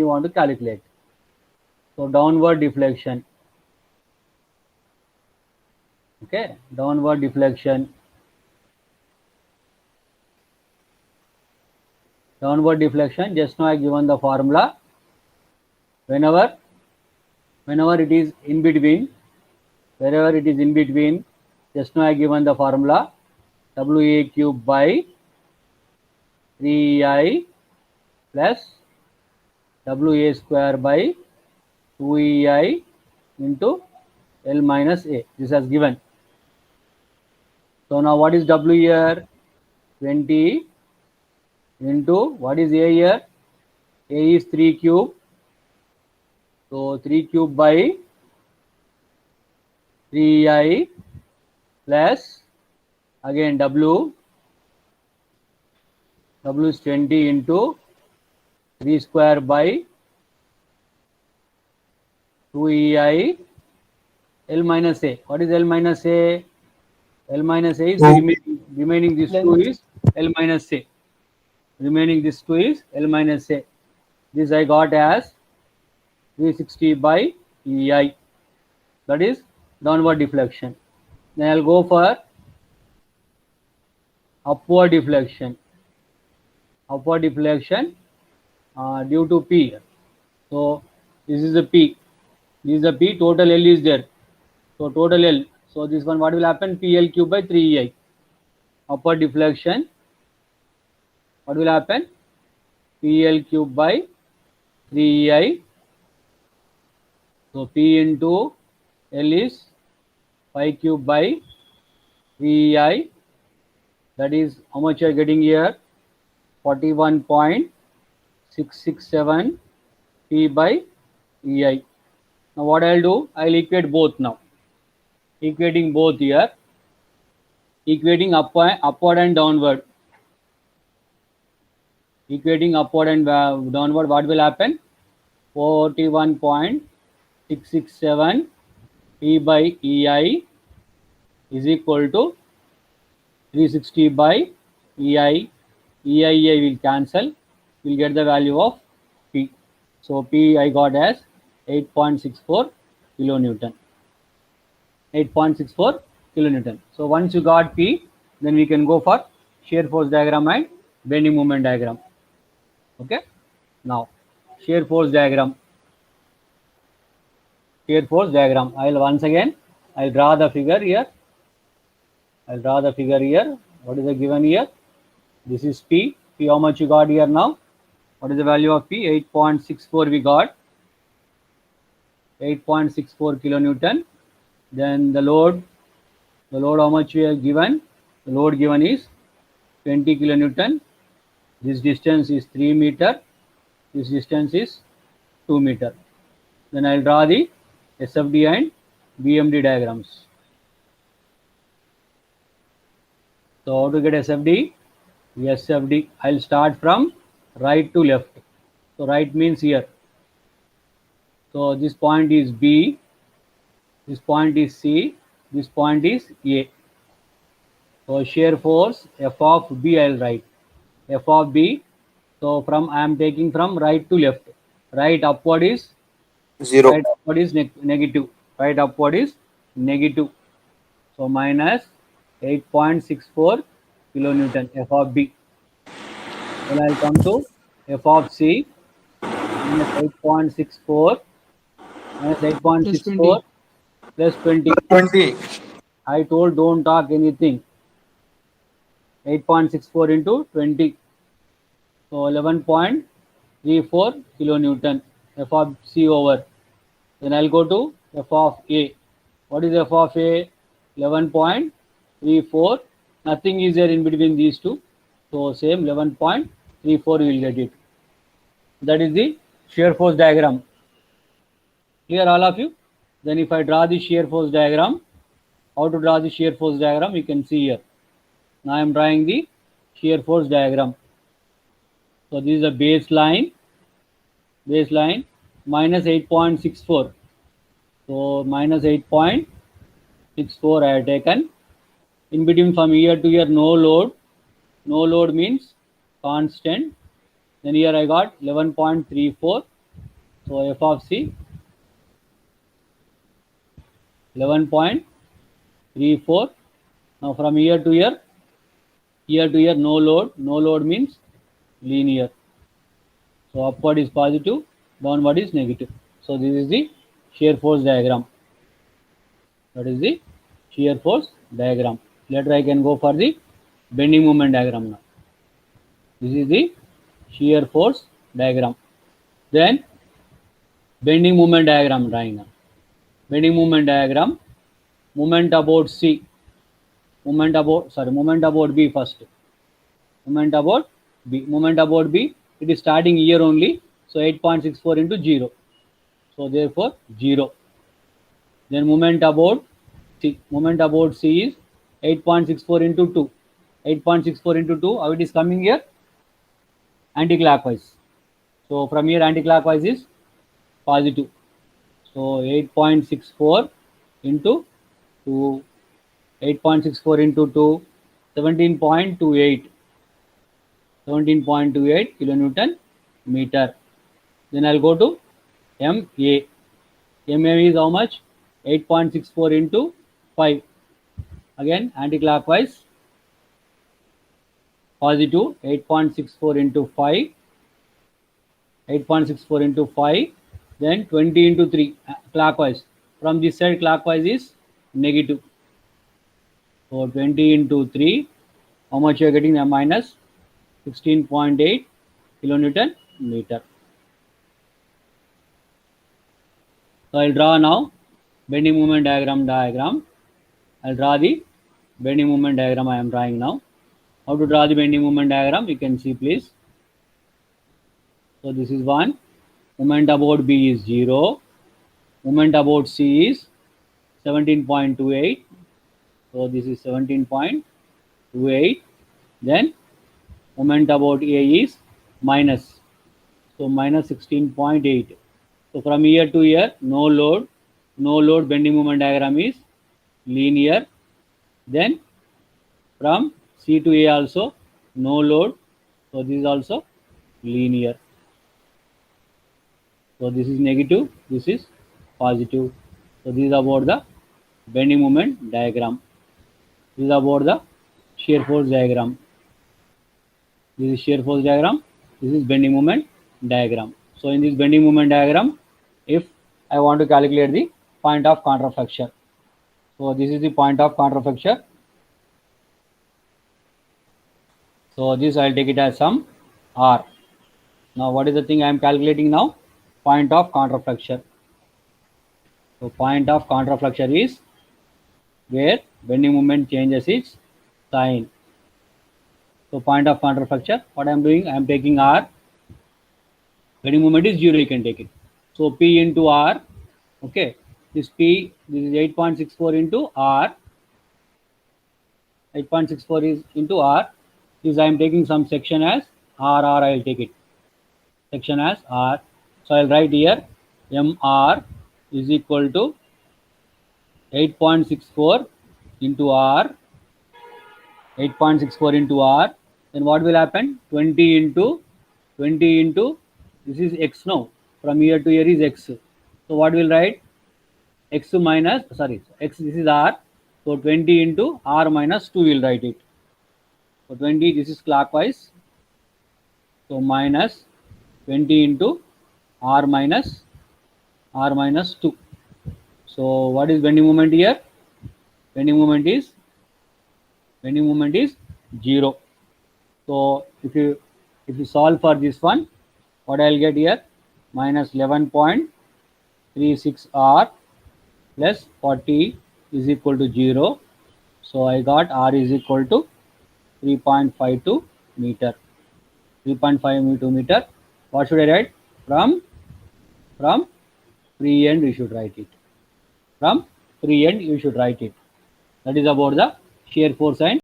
you want to calculate. So downward deflection. Okay, downward deflection. Downward deflection. Just now I given the formula. Whenever it is in between, wherever it is in between, just now I given the formula WA cube by 3I plus WA square by 2EI into L minus A. This has given. So now what is W here? 20 into what is A here? A is 3 cube. So 3 cube by 3I plus again W is 20 into 3 square by 2EI L minus A. What is L minus A? L minus A is remaining this 2 is L minus A. Remaining this 2 is L minus A. This I got as 360 by EI. That is downward deflection. Then I'll go for upward deflection. Upward deflection due to P. So this is a P. This is a P. Total L is there. So total L. So this one, what will happen? PL cube by 3EI. Upward deflection. What will happen? PL cube by 3EI. So P into L is 5 cube by 3EI. That is how much you are getting here? 41.667 P by EI. Now what I'll do? I'll equate both now. Equating both here. Equating upward and downward. Equating upward and downward, what will happen? 41.667 P by EI is equal to 360 by EI. EI will cancel. We'll get the value of P. So P I got as 8.64 kilonewton. 8.64 kilonewton. So once you got P, then we can go for shear force diagram and bending moment diagram. Okay. Now shear force diagram. Shear force diagram. I'll draw the figure here. What is the given here? This is P. P how much you got here now? What is the value of P? 8.64 we got. 8.64 kilonewton. Then the load how much we have given? The load given is 20 kilonewton. This distance is 3 meter. This distance is 2 meter. Then I'll draw the SFD and BMD diagrams. So how to get SFD? SFD, I'll start from right to left. So right means here. So this point is B, this point is C, this point is A. So shear force F of B I'll write. F of B. So I am taking from right to left. Right upward is 0. Right upward is negative. Right upward is negative. So minus 8.64 kilonewton F of B. Then I'll come to F of C. Minus 8.64 plus 20. 20. I told don't talk anything. 8.64 into 20. So 11.34 kilonewton F of C over. Then I'll go to F of A. What is F of A? 11.34. Nothing is there in between these two. So same 11.34 we will get it. That is the shear force diagram. Clear all of you? Then if I draw the shear force diagram, how to draw the shear force diagram you can see here. Now I am drawing the shear force diagram. So this is a baseline minus 8.64. So minus 8.64 I have taken. In between from here to here no load. No load means constant. Then here I got 11.34. So f of c 11.34. Now from here to here no load. No load means linear. So upward is positive, downward is negative. So this is the shear force diagram. That is the shear force diagram. Later I can go for the bending moment diagram now. This is the shear force diagram. Then bending moment diagram drawing now. Bending moment diagram. Moment about C. Moment about B first. Moment about B. Moment about B. It is starting here only. So 8.64 into 0. So therefore 0. Then moment about C. Moment about C is 8.64 into 2. 8.64 into 2. How it is coming here? Anti-clockwise. So from here anti-clockwise is positive. So 8.64 into 2. 8.64 into 2. 17.28. 17.28 kilonewton meter. Then I'll go to MA. MA is how much? 8.64 into 5. Again anti-clockwise. Positive 8.64 into 5. 8.64 into 5. Then 20 into 3 clockwise. From this side clockwise is negative. So 20 into 3. How much you are getting? A minus 16.8 kilonewton meter. So I'll draw now bending moment diagram. I'll draw the bending moment diagram I am drawing now. How to draw the bending moment diagram? You can see please. So this is 1. Moment about B is 0. Moment about C is 17.28. So this is 17.28. Then moment about A is minus. So minus 16.8. So from here to here, no load. No load bending moment diagram is linear. Then from C to A also no load. So this is also linear. So this is negative. This is positive. So this is about the bending moment diagram. This is about the shear force diagram. This is shear force diagram. This is bending moment diagram. So in this bending moment diagram, if I want to calculate the point of contraflexure, so this is the point of contraflexure. So this I'll take it as some R. Now what is the thing I am calculating now? Point of contraflexure. So point of contraflexure is where bending moment changes its sign. So point of contraflexure, what I am doing, I am taking R. Bending moment is 0, you can take it. So P into R, okay, this P, this is 8.64 into R. 8.64 is into R. This I am taking some section as R, I will take it. Section as R. So I will write here MR is equal to 8.64 into R. 8.64 into R. Then what will happen? 20 into this is X now. From here to here is X. So what will write? X minus, sorry, X, this is R. So 20 into R minus 2 will write it. So 20, this is clockwise. So minus 20 into R minus 2. So what is bending moment here? Bending moment is 0. So if you solve for this one, what I'll get here? Minus 11.36 R plus 40 is equal to 0. So I got R is equal to 3.52 meter. 3.52 meter. What should I write? From free end we should write it. From free end you should write it. That is about the shear force and